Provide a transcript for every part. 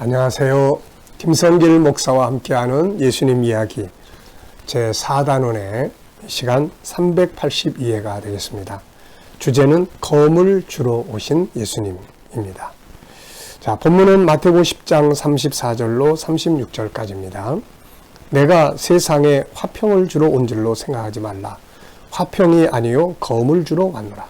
안녕하세요. 김성길 목사와 함께하는 예수님 이야기 제4단원의 시간 382회가 되겠습니다. 주제는 검을 주러 오신 예수님입니다. 자, 본문은 마태복음 10장 34절로 36절까지입니다. 내가 세상에 화평을 주러 온 줄로 생각하지 말라. 화평이 아니요 검을 주러 왔노라.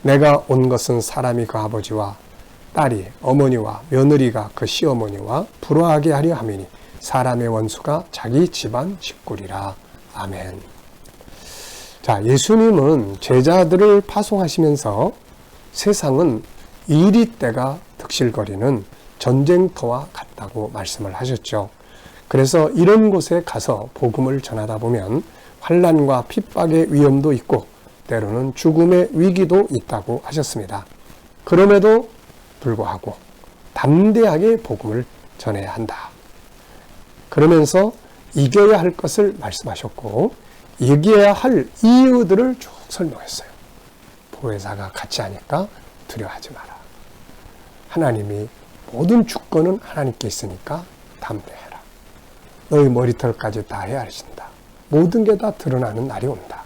내가 온 것은 사람이 그 아버지와 딸이 어머니와 며느리가 그 시어머니와 불화하게 하려 함이니 사람의 원수가 자기 집안 식구리라. 아멘. 자, 예수님은 제자들을 파송하시면서 세상은 이리때가 득실거리는 전쟁터와 같다고 말씀을 하셨죠. 그래서 이런 곳에 가서 복음을 전하다 보면 환난과 핍박의 위험도 있고 때로는 죽음의 위기도 있다고 하셨습니다. 그럼에도 불구하고 담대하게 복음을 전해야 한다. 그러면서 이겨야 할 것을 말씀하셨고 이겨야 할 이유들을 쭉 설명했어요. 보혜사가 같이 하니까 두려워하지 마라. 하나님이 모든 주권은 하나님께 있으니까 담대해라. 너희 머리털까지 다 헤아리신다. 모든 게 다 드러나는 날이 온다.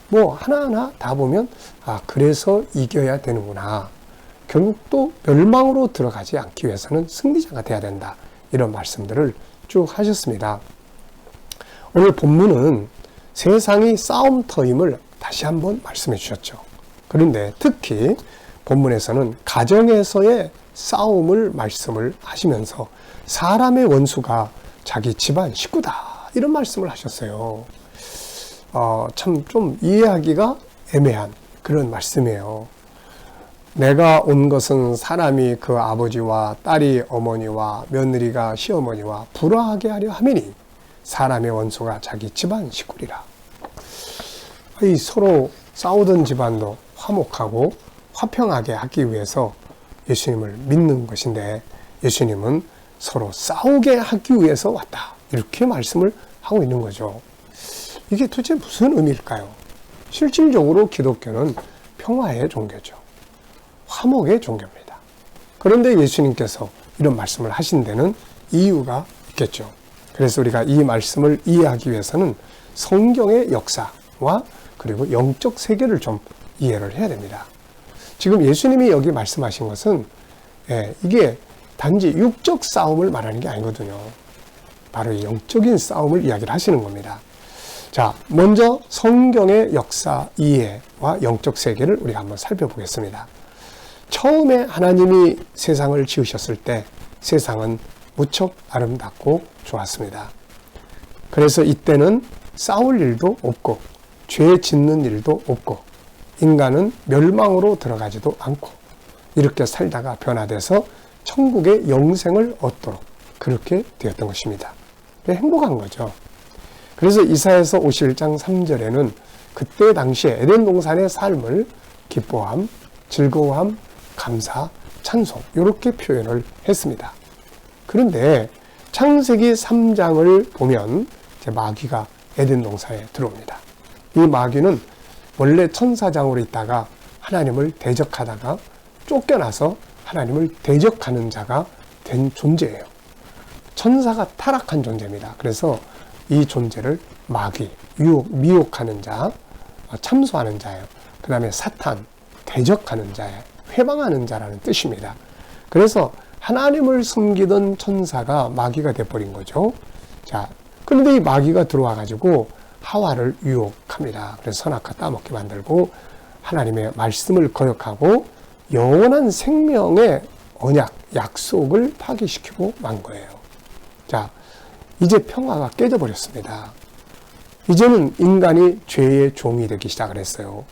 뭐 하나하나 다 보면 그래서 이겨야 되는구나. 결국 또 멸망으로 들어가지 않기 위해서는 승리자가 돼야 된다. 이런 말씀들을 쭉 하셨습니다. 오늘 본문은 세상이 싸움터임을 다시 한번 말씀해 주셨죠. 그런데 특히 본문에서는 가정에서의 싸움을 말씀을 하시면서 사람의 원수가 자기 집안 식구다. 이런 말씀을 하셨어요. 참 좀 이해하기가 애매한 그런 말씀이에요. 내가 온 것은 사람이 그 아버지와 딸이 어머니와 며느리가 시어머니와 불화하게 하려 함이니 사람의 원수가 자기 집안 식구리라. 이 서로 싸우던 집안도 화목하고 화평하게 하기 위해서 예수님을 믿는 것인데 예수님은 서로 싸우게 하기 위해서 왔다. 이렇게 말씀을 하고 있는 거죠. 이게 도대체 무슨 의미일까요? 실질적으로 기독교는 평화의 종교죠. 화목의 종교입니다. 그런데 예수님께서 이런 말씀을 하신 데는 이유가 있겠죠. 그래서 우리가 이 말씀을 이해하기 위해서는 성경의 역사와 그리고 영적 세계를 좀 이해를 해야 됩니다. 지금 예수님이 여기 말씀하신 것은 이게 단지 육적 싸움을 말하는 게 아니거든요. 바로 영적인 싸움을 이야기를 하시는 겁니다. 자, 먼저 성경의 역사 이해와 영적 세계를 우리가 한번 살펴보겠습니다. 처음에 하나님이 세상을 지으셨을 때 세상은 무척 아름답고 좋았습니다. 그래서 이때는 싸울 일도 없고 죄 짓는 일도 없고 인간은 멸망으로 들어가지도 않고 이렇게 살다가 변화돼서 천국의 영생을 얻도록 그렇게 되었던 것입니다. 행복한 거죠. 그래서 이사야서 51장 3절에는 그때 당시에 에덴 동산의 삶을 기뻐함, 즐거워함, 감사, 찬송 이렇게 표현을 했습니다. 그런데 창세기 3장을 보면 이제 마귀가 에덴 동산에 들어옵니다. 이 마귀는 원래 천사장으로 있다가 하나님을 대적하다가 쫓겨나서 하나님을 대적하는 자가 된 존재예요. 천사가 타락한 존재입니다. 그래서 이 존재를 마귀, 미혹하는 자, 참소하는 자예요. 그 다음에 사탄, 대적하는 자예요. 회방하는 자라는 뜻입니다. 그래서 하나님을 숨기던 천사가 마귀가 돼버린 거죠. 자, 그런데 이 마귀가 들어와가지고 하와를 유혹합니다. 그래서 선악과 따먹게 만들고 하나님의 말씀을 거역하고 영원한 생명의 언약, 약속을 파기시키고 만 거예요. 자, 이제 평화가 깨져버렸습니다. 이제는 인간이 죄의 종이 되기 시작을 했어요.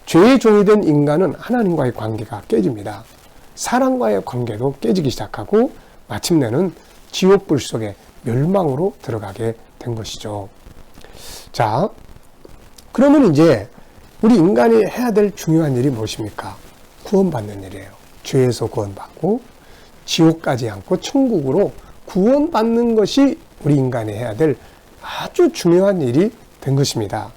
죄의 종이 된 인간은 하나님과의 관계가 깨집니다. 사랑과의 관계도 깨지기 시작하고 마침내는 지옥불 속에 멸망으로 들어가게 된 것이죠. 자, 그러면 이제 우리 인간이 해야 될 중요한 일이 무엇입니까? 구원받는 일이에요. 죄에서 구원받고 지옥 가지 않고 천국으로 구원받는 것이 우리 인간이 해야 될 아주 중요한 일이 된 것입니다.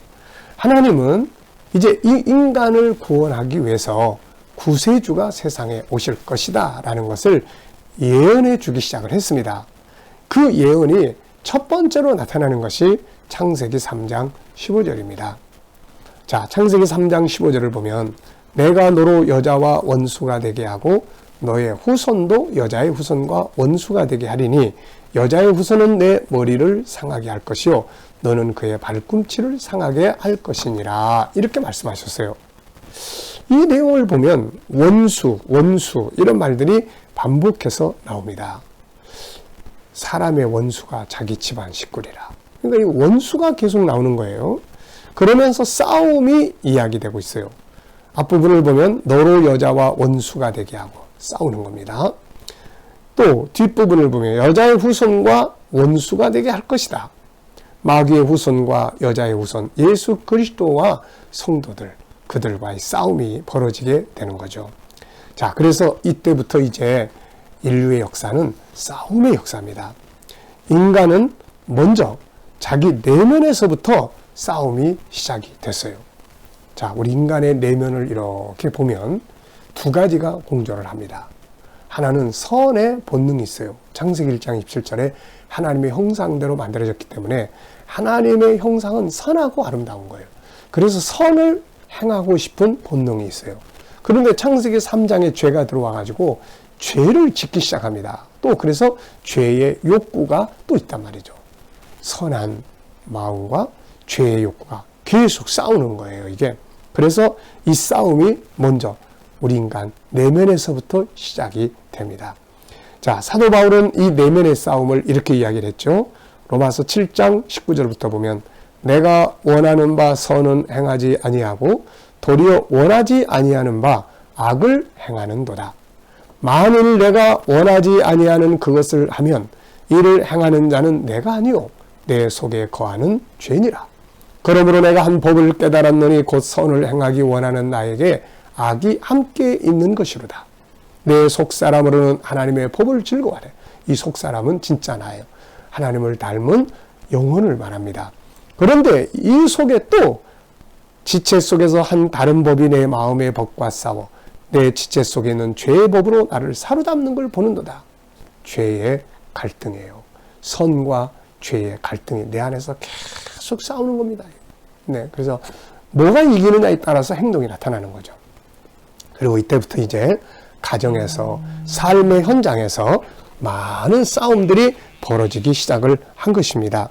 하나님은 이제 이 인간을 구원하기 위해서 구세주가 세상에 오실 것이다 라는 것을 예언해 주기 시작을 했습니다. 그 예언이 첫 번째로 나타나는 것이 창세기 3장 15절입니다. 자, 창세기 3장 15절을 보면 내가 너로 여자와 원수가 되게 하고 너의 후손도 여자의 후손과 원수가 되게 하리니 여자의 후손은 내 머리를 상하게 할 것이요 너는 그의 발꿈치를 상하게 할 것이니라. 이렇게 말씀하셨어요. 이 내용을 보면 원수 이런 말들이 반복해서 나옵니다. 사람의 원수가 자기 집안 식구리라. 그러니까 이 원수가 계속 나오는 거예요. 그러면서 싸움이 이야기되고 있어요. 앞부분을 보면 너로 여자와 원수가 되게 하고 싸우는 겁니다. 또 뒷부분을 보면 여자의 후손과 원수가 되게 할 것이다. 마귀의 후손과 여자의 후손 예수 그리스도와 성도들 그들과의 싸움이 벌어지게 되는 거죠. 자, 그래서 이때부터 이제 인류의 역사는 싸움의 역사입니다. 인간은 먼저 자기 내면에서부터 싸움이 시작이 됐어요. 자, 우리 인간의 내면을 이렇게 보면 두 가지가 공존을 합니다. 하나는 선의 본능이 있어요. 창세기 1장 27절에 하나님의 형상대로 만들어졌기 때문에 하나님의 형상은 선하고 아름다운 거예요. 그래서 선을 행하고 싶은 본능이 있어요. 그런데 창세기 3장에 죄가 들어와가지고 죄를 짓기 시작합니다. 또 그래서 죄의 욕구가 또 있단 말이죠. 선한 마음과 죄의 욕구가 계속 싸우는 거예요, 이게. 그래서 이 싸움이 먼저 우리 인간 내면에서부터 시작이 됩니다. 자, 사도 바울은 이 내면의 싸움을 이렇게 이야기를 했죠. 로마서 7장 19절부터 보면 내가 원하는 바 선은 행하지 아니하고 도리어 원하지 아니하는 바 악을 행하는도다. 만일 내가 원하지 아니하는 그것을 하면 이를 행하는 자는 내가 아니요 내 속에 거하는 죄니라. 그러므로 내가 한 법을 깨달았노니 곧 선을 행하기 원하는 나에게 악이 함께 있는 것이로다. 내 속사람으로는 하나님의 법을 즐거워하래. 이 속사람은 진짜 나예요. 하나님을 닮은 영혼을 말합니다. 그런데 이 속에 또 지체 속에서 한 다른 법이 내 마음의 법과 싸워 내 지체 속에 있는 죄의 법으로 나를 사로잡는 걸 보는도다. 죄의 갈등이에요. 선과 죄의 갈등이 내 안에서 계속 싸우는 겁니다. 네, 그래서 뭐가 이기느냐에 따라서 행동이 나타나는 거죠. 그리고 이때부터 이제 가정에서 삶의 현장에서 많은 싸움들이 벌어지기 시작을 한 것입니다.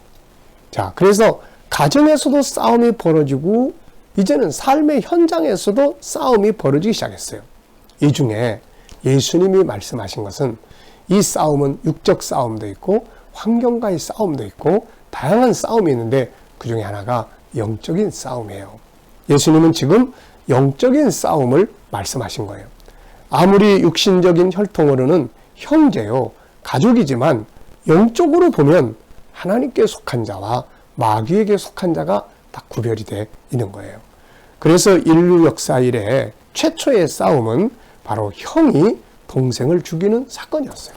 자, 그래서 가정에서도 싸움이 벌어지고 이제는 삶의 현장에서도 싸움이 벌어지기 시작했어요. 이 중에 예수님이 말씀하신 것은 이 싸움은 육적 싸움도 있고 환경과의 싸움도 있고 다양한 싸움이 있는데 그 중에 하나가 영적인 싸움이에요. 예수님은 지금 영적인 싸움을 말씀하신 거예요. 아무리 육신적인 혈통으로는 형제요, 가족이지만 영적으로 보면 하나님께 속한 자와 마귀에게 속한 자가 딱 구별이 돼 있는 거예요. 그래서 인류 역사 이래 최초의 싸움은 바로 형이 동생을 죽이는 사건이었어요.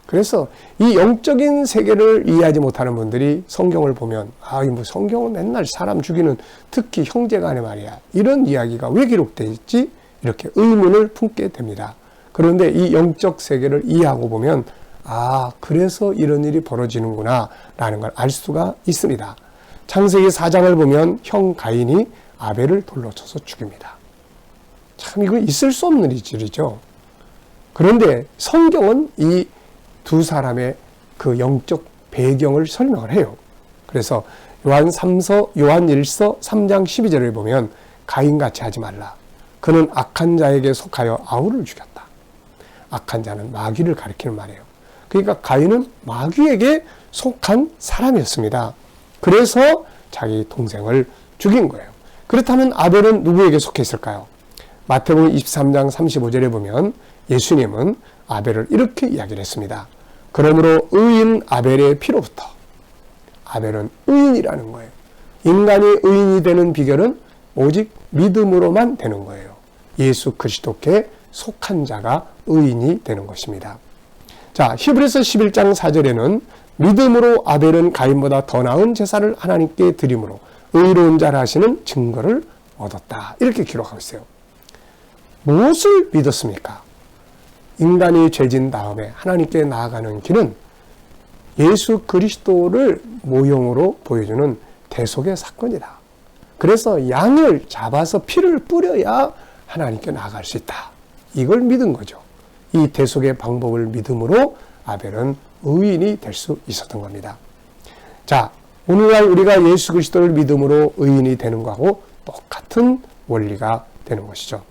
그래서 이 영적인 세계를 이해하지 못하는 분들이 성경을 보면 뭐 성경은 맨날 사람 죽이는 특히 형제간에 말이야 이런 이야기가 왜 기록되어 있지? 이렇게 의문을 품게 됩니다. 그런데 이 영적 세계를 이해하고 보면 그래서 이런 일이 벌어지는구나 라는 걸 알 수가 있습니다. 창세기 4장을 보면 형 가인이 아벨을 돌로 쳐서 죽입니다. 참 이거 있을 수 없는 일이죠. 그런데 성경은 이 두 사람의 그 영적 배경을 설명을 해요. 그래서 요한 1서 3장 12절을 보면 가인같이 하지 말라. 그는 악한 자에게 속하여 아우를 죽였다. 악한 자는 마귀를 가리키는 말이에요. 그러니까 가인은 마귀에게 속한 사람이었습니다. 그래서 자기 동생을 죽인 거예요. 그렇다면 아벨은 누구에게 속해 있을까요? 마태복음 23장 35절에 보면 예수님은 아벨을 이렇게 이야기를 했습니다. 그러므로 의인 아벨의 피로부터. 아벨은 의인이라는 거예요. 인간이 의인이 되는 비결은 오직 믿음으로만 되는 거예요. 예수 그리스도께 속한 자가 의인이 되는 것입니다. 자, 히브리서 11장 4절에는 믿음으로 아벨은 가인보다 더 나은 제사를 하나님께 드림으로 의로운 자라 하시는 증거를 얻었다. 이렇게 기록하고 있어요. 무엇을 믿었습니까? 인간이 죄진 다음에 하나님께 나아가는 길은 예수 그리스도를 모형으로 보여주는 대속의 사건이다. 그래서 양을 잡아서 피를 뿌려야 하나님께 나아갈 수 있다. 이걸 믿은 거죠. 이 대속의 방법을 믿음으로 아벨은 의인이 될 수 있었던 겁니다. 자, 오늘날 우리가 예수 그리스도를 믿음으로 의인이 되는 것하고 똑같은 원리가 되는 것이죠.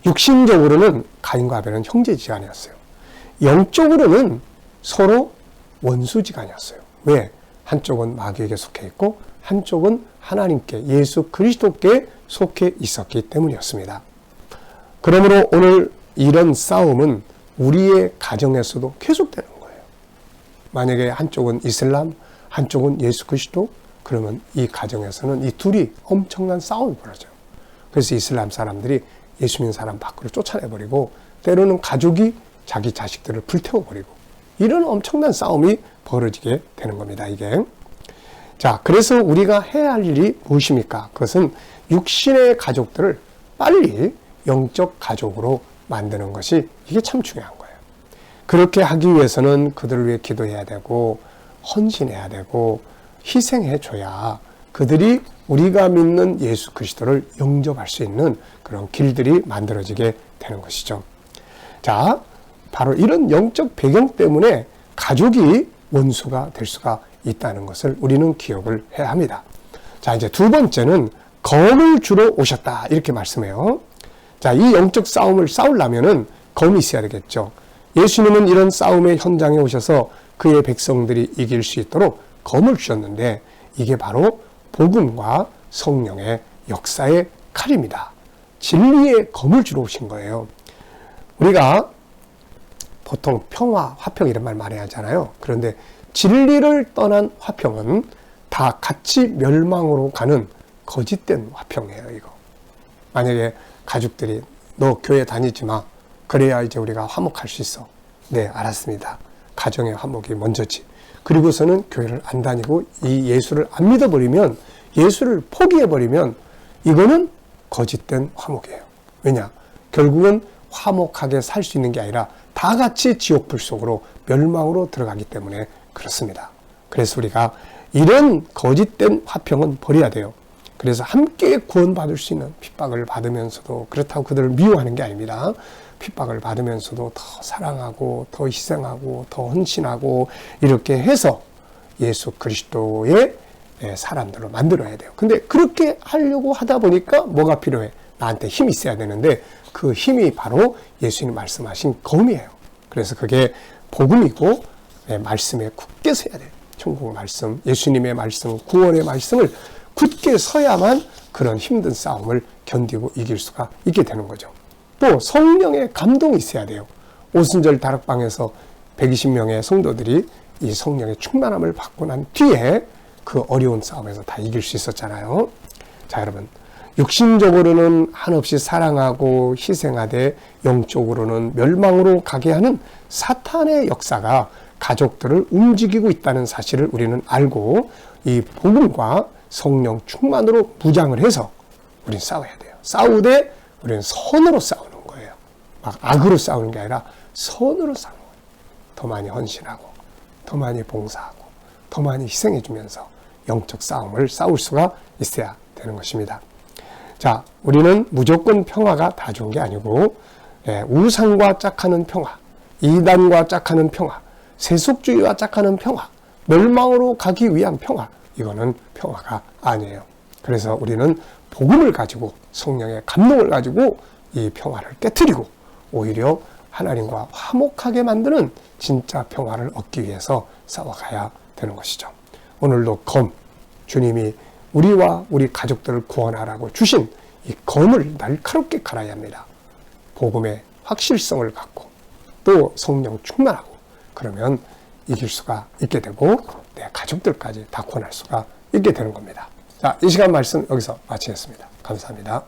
육신적으로는 가인과 아벨은 형제지간이었어요. 영적으로는 서로 원수지간이었어요. 왜? 한쪽은 마귀에게 속해 있고 한쪽은 하나님께, 예수 그리스도께 속해 있었기 때문이었습니다. 그러므로 오늘 이런 싸움은 우리의 가정에서도 계속되는 거예요. 만약에 한쪽은 이슬람, 한쪽은 예수 그리스도, 그러면 이 가정에서는 이 둘이 엄청난 싸움이 벌어져요. 그래서 이슬람 사람들이 예수 믿는 사람 밖으로 쫓아내버리고 때로는 가족이 자기 자식들을 불태워버리고 이런 엄청난 싸움이 벌어지게 되는 겁니다. 이게. 자, 그래서 우리가 해야 할 일이 무엇입니까? 그것은 육신의 가족들을 빨리 영적 가족으로 만드는 것이 이게 참 중요한 거예요. 그렇게 하기 위해서는 그들을 위해 기도해야 되고 헌신해야 되고 희생해 줘야 그들이 우리가 믿는 예수 그리스도를 영접할 수 있는 그런 길들이 만들어지게 되는 것이죠. 자, 바로 이런 영적 배경 때문에 가족이 원수가 될 수가 있다는 것을 우리는 기억을 해야 합니다. 자, 이제 두 번째는 검을 주러 오셨다 이렇게 말씀해요. 자, 이 영적 싸움을 싸우려면은 검이 있어야 되겠죠. 예수님은 이런 싸움의 현장에 오셔서 그의 백성들이 이길 수 있도록 검을 주셨는데 이게 바로 복음과 성령의 역사의 칼입니다. 진리의 검을 주러 오신 거예요. 우리가 보통 평화, 화평 이런 말 많이 하잖아요. 그런데 진리를 떠난 화평은 다 같이 멸망으로 가는 거짓된 화평이에요. 이거. 만약에 가족들이 너 교회 다니지 마. 그래야 이제 우리가 화목할 수 있어. 네, 알았습니다. 가정의 화목이 먼저지. 그리고서는 교회를 안 다니고 이 예수를 안 믿어버리면, 예수를 포기해버리면 이거는 거짓된 화목이에요. 왜냐? 결국은 화목하게 살 수 있는 게 아니라 다 같이 지옥불 속으로 멸망으로 들어가기 때문에 그렇습니다. 그래서 우리가 이런 거짓된 화평은 버려야 돼요. 그래서 함께 구원받을 수 있는, 핍박을 받으면서도, 그렇다고 그들을 미워하는 게 아닙니다. 핍박을 받으면서도 더 사랑하고 더 희생하고 더 헌신하고 이렇게 해서 예수 그리스도의 사람들로 만들어야 돼요. 근데 그렇게 하려고 하다 보니까 뭐가 필요해? 나한테 힘이 있어야 되는데 그 힘이 바로 예수님 말씀하신 검이에요. 그래서 그게 복음이고 말씀에 굳게 서야 돼요. 천국 말씀, 예수님의 말씀, 구원의 말씀을 굳게 서야만 그런 힘든 싸움을 견디고 이길 수가 있게 되는 거죠. 또 성령의 감동이 있어야 돼요. 오순절 다락방에서 120명의 성도들이 이 성령의 충만함을 받고 난 뒤에 그 어려운 싸움에서 다 이길 수 있었잖아요. 자, 여러분, 육신적으로는 한없이 사랑하고 희생하되 영적으로는 멸망으로 가게 하는 사탄의 역사가 가족들을 움직이고 있다는 사실을 우리는 알고 이 복음과 성령 충만으로 무장을 해서 우리는 싸워야 돼요. 싸우되 우리는 선으로 싸우는 거예요. 막 악으로 싸우는 게 아니라 선으로 싸우는 거예요. 더 많이 헌신하고 더 많이 봉사하고 더 많이 희생해주면서 영적 싸움을 싸울 수가 있어야 되는 것입니다. 자, 우리는 무조건 평화가 다 좋은 게 아니고 우상과 짝하는 평화, 이단과 짝하는 평화, 세속주의와 짝하는 평화, 멸망으로 가기 위한 평화, 이거는 평화가 아니에요. 그래서 우리는 복음을 가지고 성령의 감동을 가지고 이 평화를 깨트리고 오히려 하나님과 화목하게 만드는 진짜 평화를 얻기 위해서 싸워가야 되는 것이죠. 오늘도 검, 주님이 우리와 우리 가족들을 구원하라고 주신 이 검을 날카롭게 갈아야 합니다. 복음의 확실성을 갖고 또 성령 충만하고 그러면 이길 수가 있게 되고 내 가족들까지 다 구원할 수가 있게 되는 겁니다. 자, 이 시간 말씀 여기서 마치겠습니다. 감사합니다.